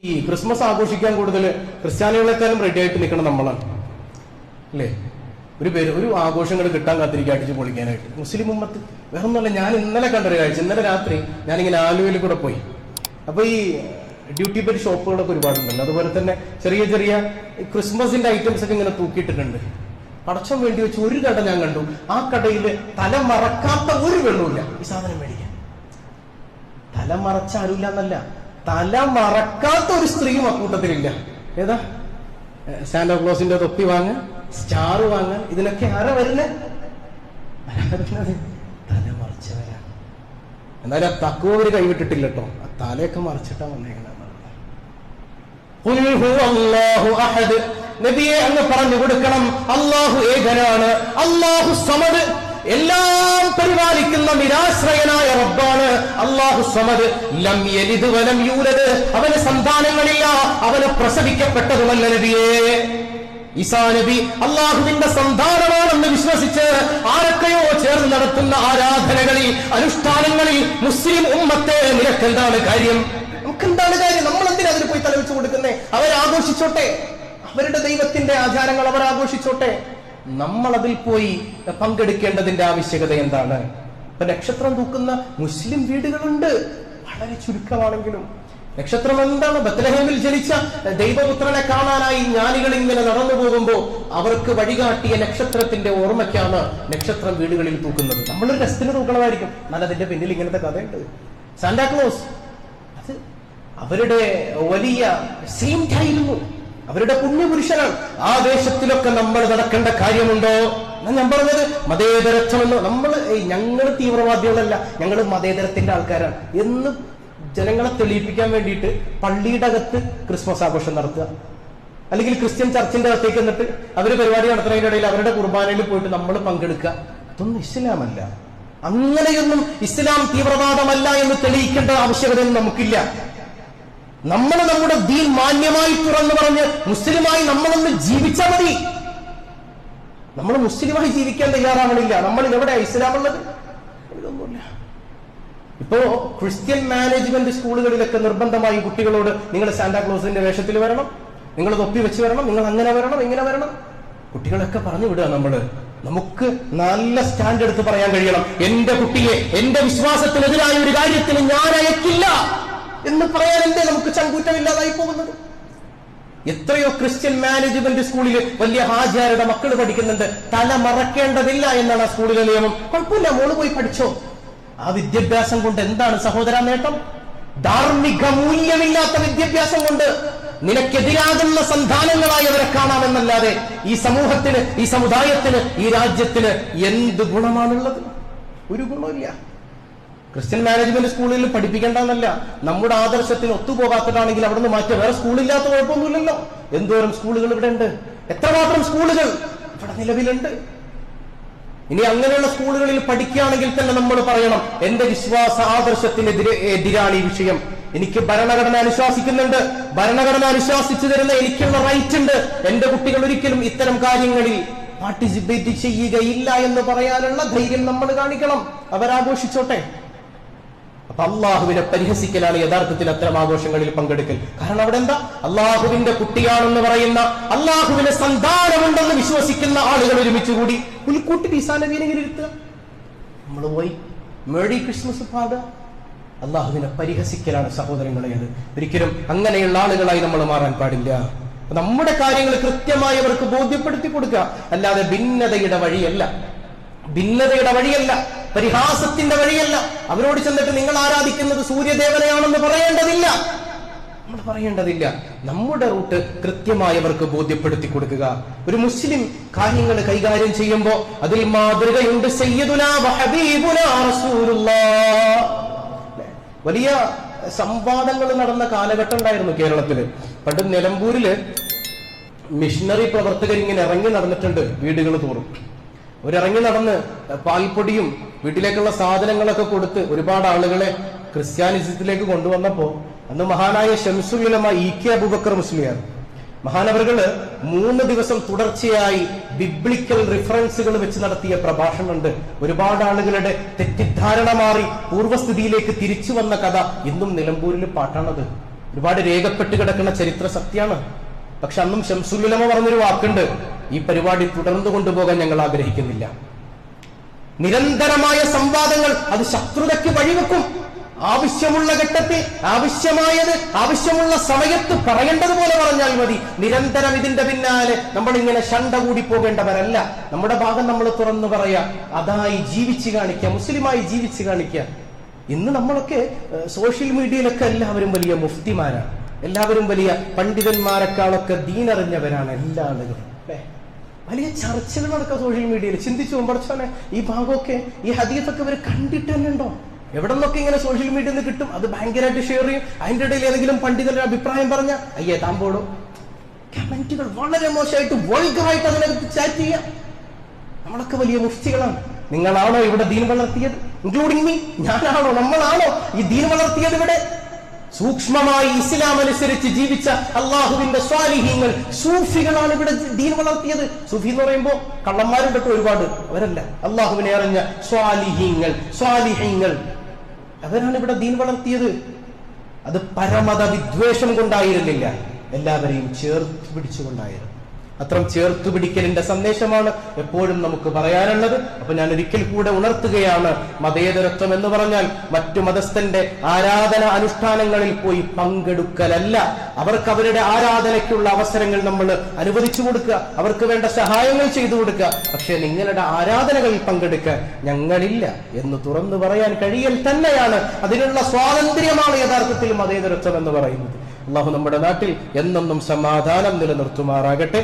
ഈ ക്രിസ്മസ് ആഘോഷിക്കാൻ കൂടുതൽ ക്രിസ്ത്യാനികളെക്കാളും റെഡി ആയിട്ട് നിൽക്കണം നമ്മളാണ് അല്ലേ? ഒരു ആഘോഷങ്ങൾ കിട്ടാൻ കാത്തിരിക്കുക അടിച്ചു പൊളിക്കാനായിട്ട്. മുസ്ലിം ഉമ്മത്ത് വേറെ ഒന്നുമല്ല. ഞാൻ ഇന്നലെ കണ്ടൊരു കാഴ്ച, ഇന്നലെ രാത്രി ഞാനിങ്ങനെ ആലുവയിൽ കൂടെ പോയി. അപ്പൊ ഈ ഡ്യൂട്ടി പെയ്ഡ് ഷോപ്പുകളൊക്കെ ഒരുപാടുണ്ടല്ലോ. അതുപോലെ തന്നെ ചെറിയ ചെറിയ ക്രിസ്മസിന്റെ ഐറ്റംസ് ഒക്കെ ഇങ്ങനെ തൂക്കിയിട്ടിട്ടുണ്ട്. പടച്ചം വേണ്ടി വെച്ച് ഒരു കട ഞാൻ കണ്ടു. ആ കടയിൽ തല മറക്കാത്ത ഒരു വെള്ളമില്ല ഈ സാധനം മേടിക്കാൻ. തല മറച്ച ആരുമില്ല എന്നല്ല, തല മറക്കാത്ത ഒരു സ്ത്രീയും അക്കൂട്ടത്തിലില്ല. ഏതാ? സാന്റാക്ലോസിന്റെ തൊപ്പി വാങ്ങാൻ, സ്റ്റാർ വാങ്ങാൻ, ഇതിനൊക്കെ ആരാ വരുന്നത്? തല മറച്ചവരാ. എന്നാലും ആ തക്കുവര് കൈവിട്ടിട്ടില്ല കേട്ടോ. ആ തലയൊക്കെ മറച്ചിട്ടാ വന്നേക്കണ. നബിയെ അങ്ങ് പറഞ്ഞു കൊടുക്കണം, അല്ലാഹു ഏകനാണ്, അല്ലാഹു സമദ്, എല്ലാം പരിപാലിക്കുന്ന നിരാശ്രയനായ റബ്ബാണ് അല്ലാഹു സമദ്. ലം യലിദ് വലം യൂലദ്, അവന് സന്താനങ്ങളില്ല, അവന് പ്രസവിക്കപ്പെട്ടതുമല്ല. നബിയേ, ഈസാ നബി അല്ലാഹുവിന്റെ സന്താനമാണെന്ന് വിശ്വസിച്ച് ആരൊക്കെയോ ചേർന്ന് നടത്തുന്ന ആരാധനകളിൽ, അനുഷ്ഠാനങ്ങളിൽ മുസ്ലിം ഉമ്മത്തെ നിനക്കെന്താണ് കാര്യം? നമുക്കെന്താണ് കാര്യം? നമ്മൾ എന്തിനാ അതിന് പോയി തലവെച്ച് കൊടുക്കുന്നേ? അവരാഘോഷിച്ചോട്ടെ, അവരുടെ ദൈവത്തിന്റെ ആചാരങ്ങൾ അവർ ആഘോഷിച്ചോട്ടെ. നമ്മൾ അതിൽ പോയി പങ്കെടുക്കേണ്ടതിന്റെ ആവശ്യകത എന്താണ്? ഇപ്പൊ നക്ഷത്രം തൂക്കുന്ന മുസ്ലിം വീടുകളുണ്ട്, വളരെ ചുരുക്കമാണെങ്കിലും. നക്ഷത്രം എന്താണ്? ബത്ലഹേമിൽ ജനിച്ച ദൈവപുത്രനെ കാണാനായി ജ്ഞാനികൾ ഇങ്ങനെ നടന്നു പോകുമ്പോ അവർക്ക് വഴികാട്ടിയ നക്ഷത്രത്തിന്റെ ഓർമ്മയ്ക്കാണ് നക്ഷത്രം വീടുകളിൽ തൂക്കുന്നത്. നമ്മളൊരു രസത്തിന് തൂക്കണമായിരിക്കും, എന്നാൽ അതിന്റെ പിന്നിൽ ഇങ്ങനത്തെ കഥയുണ്ട്. സാന്റാക്ലോസ് അത് അവരുടെ വലിയ സെയിന്റ് ആയിരുന്നു, അവരുടെ പുണ്യപുരുഷനാണ്. ആ ദേശത്തിലൊക്കെ നമ്മൾ നടക്കേണ്ട കാര്യമുണ്ടോ? ഞാൻ പറഞ്ഞത് മതേതരത്വമെന്ന്. ഞങ്ങൾ തീവ്രവാദികളല്ല, ഞങ്ങൾ മതേതരത്തിന്റെ ആൾക്കാരാണ് എന്ന് ജനങ്ങളെ തെളിയിപ്പിക്കാൻ വേണ്ടിയിട്ട് പള്ളിയുടെ അകത്ത് ക്രിസ്മസ് ആഘോഷം നടത്തുക, അല്ലെങ്കിൽ ക്രിസ്ത്യൻ ചർച്ചിന്റെ അകത്തേക്ക് എന്നിട്ട് അവര് പരിപാടി നടത്തുന്നതിന്റെ ഇടയിൽ അവരുടെ കുർബാനയിൽ പോയിട്ട് നമ്മൾ പങ്കെടുക്കുക. ഇതൊന്നും ഇസ്ലാമല്ല. അങ്ങനെയൊന്നും ഇസ്ലാം തീവ്രവാദമല്ല എന്ന് തെളിയിക്കേണ്ട ആവശ്യകതയൊന്നും നമുക്കില്ല. നമ്മൾ നമ്മുടെ ദീൻ മാന്യമായി തുറന്നു പറഞ്ഞ് മുസ്ലിമായി നമ്മളൊന്ന് ജീവിച്ചാൽ മതി. നമ്മൾ മുസ്ലിമായി ജീവിക്കാൻ തയ്യാറാവണില്ല. നമ്മളിൽ എവിടെയാ ഇസ്ലാമുള്ളത്? ഇതൊന്നുമില്ല. ഇപ്പോ ക്രിസ്ത്യൻ മാനേജ്മെന്റ് സ്കൂളുകളിലൊക്കെ നിർബന്ധമായി കുട്ടികളോട് നിങ്ങൾ സാന്റാക്ലോസിന്റെ വേഷത്തിൽ വരണം, നിങ്ങൾ തൊപ്പി വെച്ച് വരണം, നിങ്ങൾ അങ്ങനെ വരണം, ഇങ്ങനെ വരണം. കുട്ടികളൊക്കെ പറഞ്ഞു വിടുക. നമുക്ക് നല്ല സ്റ്റാൻഡ് എടുത്ത് പറയാൻ കഴിയണം, എന്റെ കുട്ടിയെ എന്റെ വിശ്വാസത്തിനെതിരായ ഒരു കാര്യത്തിന് ഞാൻ അയക്കില്ല എന്ന് പറയാൻ എന്തേ നമുക്ക് ചങ്കൂറ്റമില്ലാതായി പോകുന്നത്? എത്രയോ ക്രിസ്ത്യൻ മാനേജ്മെന്റ് സ്കൂളിൽ വലിയ ഹാജിയാരുടെ മക്കൾ പഠിക്കുന്നുണ്ട്. തല മറക്കേണ്ടതില്ല എന്നാണ് ആ സ്കൂളിലെ നിയമം. കുഴപ്പമില്ല, മോള് പോയി പഠിച്ചോ. ആ വിദ്യാഭ്യാസം കൊണ്ട് എന്താണ് സഹോദര നേട്ടം? ധാർമ്മിക മൂല്യമില്ലാത്ത വിദ്യാഭ്യാസം കൊണ്ട് നിനക്കെതിരാകുന്ന സന്താനങ്ങളായി അവരെ കാണാമെന്നല്ലാതെ ഈ സമൂഹത്തിന്, ഈ സമുദായത്തിന്, ഈ രാജ്യത്തിന് എന്ത് ഗുണമാണുള്ളത്? ഒരു ഗുണമില്ല. ക്രിസ്ത്യൻ മാനേജ്മെന്റ് സ്കൂളിൽ പഠിപ്പിക്കേണ്ടെന്നല്ല, നമ്മുടെ ആദർശത്തിന് ഒത്തുപോകാത്തതാണെങ്കിൽ അവിടെ നിന്ന് മാറ്റുക. വേറെ സ്കൂളില്ലാത്ത കുഴപ്പമൊന്നുമില്ലല്ലോ. എന്തോരം സ്കൂളുകൾ ഇവിടെ ഉണ്ട്, എത്രമാത്രം സ്കൂളുകൾ ഇവിടെ നിലവിലുണ്ട്. ഇനി അങ്ങനെയുള്ള സ്കൂളുകളിൽ പഠിക്കുകയാണെങ്കിൽ തന്നെ നമ്മൾ പറയണം, എന്റെ വിശ്വാസ ആദർശത്തിനെതിരാണ് ഈ വിഷയം. എനിക്ക് ഭരണഘടന അനുശാസിക്കുന്നുണ്ട്, ഭരണഘടന അനുശാസിച്ചു തരുന്ന എനിക്കുള്ള റൈറ്റ് ഉണ്ട്. എന്റെ കുട്ടികൾ ഒരിക്കലും ഇത്തരം കാര്യങ്ങളിൽ പാർട്ടിസിപ്പേറ്റ് ചെയ്യുകയില്ല എന്ന് പറയാനുള്ള ധൈര്യം നമ്മൾ കാണിക്കണം. അവരാഘോഷിച്ചോട്ടെ. അപ്പൊ അള്ളാഹുവിനെ പരിഹസിക്കലാണ് യഥാർത്ഥത്തിൽ അത്തരം ആഘോഷങ്ങളിൽ പങ്കെടുക്കൽ. കാരണം അവിടെ എന്താ? അള്ളാഹുവിന്റെ കുട്ടിയാണെന്ന് പറയുന്ന, അള്ളാഹുവിന് സന്താനമുണ്ടെന്ന് വിശ്വസിക്കുന്ന ആളുകൾ ഒരുമിച്ച് കൂടി പുൽക്കൂട്ടിൽ ഈസാ നബിയെ ഇരുത്തുക. നമ്മൾ പോയി മേരി ക്രിസ്മസ് പാടുക. അള്ളാഹുവിനെ പരിഹസിക്കലാണ് സഹോദരങ്ങളെ. അത് ഒരിക്കലും അങ്ങനെയുള്ള ആളുകളായി നമ്മൾ മാറാൻ പാടില്ല. നമ്മുടെ കാര്യങ്ങൾ കൃത്യമായി അവർക്ക് ബോധ്യപ്പെടുത്തി കൊടുക്കുക, അല്ലാതെ ഭിന്നതയുടെ വഴിയല്ല, പരിഹാസത്തിന്റെ വഴിയല്ല. അവരോട് ചെന്നിട്ട് നിങ്ങൾ ആരാധിക്കുന്നത് സൂര്യദേവനെയാണെന്ന് പറയേണ്ടതില്ല. നമ്മുടെ റൂട്ട് കൃത്യമായി അവർക്ക് ബോധ്യപ്പെടുത്തി കൊടുക്കുക. ഒരു മുസ്ലിം കാര്യങ്ങൾ കൈകാര്യം ചെയ്യുമ്പോൾ അതിൽ മാതൃകയുണ്ട്. സയ്യിദുനാ വഹബീബുനാ റസൂലുള്ളാഹ്. വലിയ സംവാദങ്ങൾ നടന്ന കാലഘട്ടം ഉണ്ടായിരുന്നു കേരളത്തില്. പണ്ട് നിലമ്പൂരില് മിഷണറി പ്രവർത്തകർ ഇങ്ങനെ ഇറങ്ങി നടന്നിട്ടുണ്ട് വീടുകൾ തോറും. അവരിറങ്ങി നടന്ന് പാൽപ്പൊടിയും വീട്ടിലേക്കുള്ള സാധനങ്ങളൊക്കെ കൊടുത്ത് ഒരുപാട് ആളുകളെ ക്രിസ്ത്യാനിസത്തിലേക്ക് കൊണ്ടുവന്നപ്പോ അന്ന് മഹാനായ ശംസുൽ ഉലമ ഇ.കെ. അബൂബക്കർ മുസ്ലിയാർ മഹാനവറുകള് 3 ദിവസം തുടർച്ചയായി ബിബ്ലിക്കൽ റിഫറൻസുകൾ വെച്ച് നടത്തിയ പ്രഭാഷണമുണ്ട്. ഒരുപാട് ആളുകളുടെ തെറ്റിദ്ധാരണ മാറി പൂർവ്വസ്ഥിതിയിലേക്ക് തിരിച്ചു വന്ന കഥ ഇന്നും നിലമ്പൂരിൽ പാട്ടാണത്. ഒരുപാട് രേഖപ്പെട്ട് കിടക്കുന്ന ചരിത്ര സത്യമാണ്. പക്ഷെ അന്നും ശംസുൽ ഉലമ പറഞ്ഞൊരു വാക്കുണ്ട്, ഈ പരിപാടി തുടർന്നു കൊണ്ടുപോകാൻ ഞങ്ങൾ ആഗ്രഹിക്കുന്നില്ല. നിരന്തരമായ സംവാദങ്ങൾ അത് ശത്രുതയ്ക്ക് വഴിവെക്കും. ആവശ്യമുള്ള ഘട്ടത്തിൽ ആവശ്യമായത് ആവശ്യമുള്ള സമയത്ത് പറയേണ്ടതുപോലെ പറഞ്ഞാൽ മതി. നിരന്തരം ഇതിന്റെ പിന്നാലെ നമ്മൾ ഇങ്ങനെ ശണ്ട കൂടി പോകേണ്ടവരല്ല. നമ്മുടെ ഭാഗം നമ്മൾ തുറന്നു പറയാ, അതായി ജീവിച്ചു കാണിക്കുക, മുസ്ലിമായി ജീവിച്ചു കാണിക്കുക. ഇന്ന് നമ്മളൊക്കെ സോഷ്യൽ മീഡിയയിലൊക്കെ എല്ലാവരും വലിയ മുഫ്തിമാരാണ്, എല്ലാവരും വലിയ പണ്ഡിതന്മാരെക്കാളൊക്കെ ദീനറിഞ്ഞവരാണ് എല്ലാ ആളുകളും. വലിയ ചർച്ചകൾ നടക്കുക സോഷ്യൽ മീഡിയയിൽ. ചിന്തിച്ചു പോകുമ്പോഴാണ് ഈ ഭാഗമൊക്കെ ഈ ഹദീസൊക്കെ ഇവർ കണ്ടിട്ട് തന്നെ ഉണ്ടോ? എവിടെ നിന്നൊക്കെ ഇങ്ങനെ സോഷ്യൽ മീഡിയയിൽ നിന്ന് കിട്ടും, അത് ഭയങ്കരമായിട്ട് ഷെയർ ചെയ്യും. അതിന്റെ ഇടയിൽ ഏതെങ്കിലും പണ്ഡിതരുടെ അഭിപ്രായം പറഞ്ഞ അയ്യേ താമ്പോടും കമന്റുകൾ വളരെ മോശമായിട്ട് വൾഗറായിട്ട് അതിനകത്ത് ചാറ്റ് ചെയ്യാം. നമ്മളൊക്കെ വലിയ മുഫ്തികളാണ്. നിങ്ങളാണോ ഇവിടെ ദീൻ വളർത്തിയത്? Including me. ഞാനാണോ, നമ്മളാണോ ഈ ദീൻ വളർത്തിയത്? ഇവിടെ സൂക്ഷ്മമായി ഇസ്ലാം അനുസരിച്ച് ജീവിച്ച അള്ളാഹുവിന്റെ സ്വാലിഹീങ്ങൾ, സൂഫികളാണ് ഇവിടെ ദീൻ വളർത്തിയത്. സൂഫി എന്ന് പറയുമ്പോ കള്ളന്മാരുണ്ട് ഒരുപാട്, അവരല്ല. അള്ളാഹുവിനെ അറിഞ്ഞ സ്വാലിഹീങ്ങൾ, സ്വാലിഹീങ്ങൾ, അവരാണ് ഇവിടെ ദീൻ വളർത്തിയത്. അത് പരമത വിദ്വേഷം കൊണ്ടായിരുന്നില്ല, എല്ലാവരെയും ചേർത്ത് പിടിച്ചുകൊണ്ടായിരുന്നു. അത്തരം ചേർത്തുപിടിക്കലിന്റെ സന്ദേശമാണ് എപ്പോഴും നമുക്ക് പറയാനുള്ളത്. അപ്പൊ ഞാൻ ഒരിക്കൽ കൂടെ ഉണർത്തുകയാണ്, മതേതരത്വം എന്ന് പറഞ്ഞാൽ മറ്റു മതസ്ഥന്റെ ആരാധന അനുഷ്ഠാനങ്ങളിൽ പോയി പങ്കെടുക്കലല്ല. അവർക്ക് അവരുടെ ആരാധനയ്ക്കുള്ള അവസരങ്ങൾ നമ്മൾ അനുവദിച്ചു കൊടുക്കുക, അവർക്ക് വേണ്ട സഹായങ്ങൾ ചെയ്തു കൊടുക്കുക. പക്ഷെ നിങ്ങളുടെ ആരാധനകളിൽ പങ്കെടുക്കാൻ ഞങ്ങളില്ല എന്ന് തുറന്നു പറയാൻ കഴിയൽ തന്നെയാണ്, അതിനുള്ള സ്വാതന്ത്ര്യമാണ് യഥാർത്ഥത്തിൽ മതേതരത്വം എന്ന് പറയുന്നത്. അള്ളാഹു നമ്മുടെ നാട്ടിൽ എന്നെന്നും സമാധാനം നിലനിർത്തുമാറാകട്ടെ.